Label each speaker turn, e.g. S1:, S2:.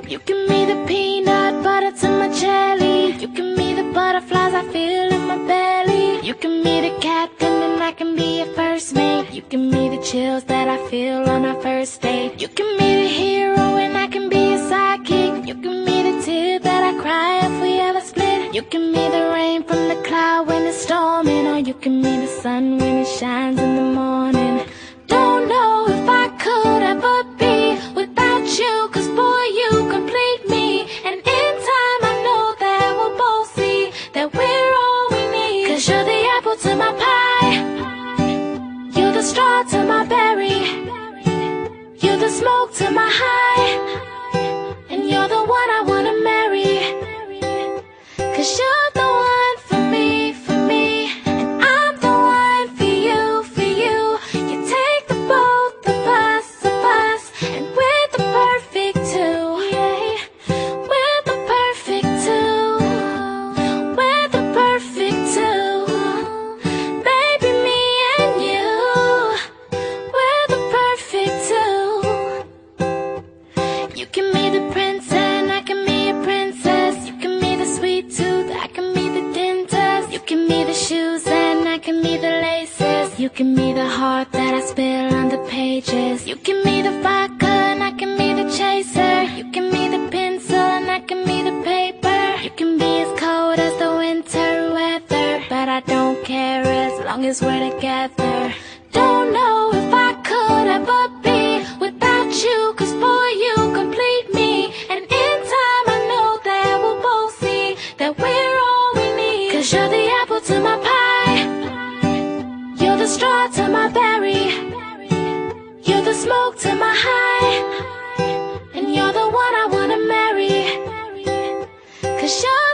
S1: You give me the peanut butter to my jelly. You give me the butterflies I feel in my belly. You give me the captain and I can be your first mate. You give me the chills that I feel on our first date. You give me the hero and I can be your sidekick. You give me the tear that I cry if we ever split. You give me the rain from the cloud when it's storming, or you give me the sun when it shines in the morning. Don't know if I could ever be without you, 'cause boy, you complete me. And in time I know that we'll both see that we're all we need. 'Cause you're the apple to my pie, you're the straw to my berry, you're the smoke to my high, and you're the one I wanna marry. 'Cause you're the one for me, and I'm the one for you, for you. You take the both of us, and we're the perfect two. Yeah, we're the perfect two. We're the perfect two. Baby, me and you, we're the perfect two. You give me the prince and I can be a princess. You give me the sweet tooth, I can be the dentist. You give me the shoes and I can be the laces. You give me the heart that I spill on the pages. You give me the vodka and I can be the chaser. You give me the pencil and I can be the paper. You can be as cold as the winter weather, but I don't care as long as we're together. Don't know if I could ever be without you, 'cause boy, you complete me. And in time I know that we'll both see that we're all we need. 'Cause you're the apple to my pie, you're the straw to my berry, you're the smoke to my high, and you're the one I wanna marry. 'Cause you're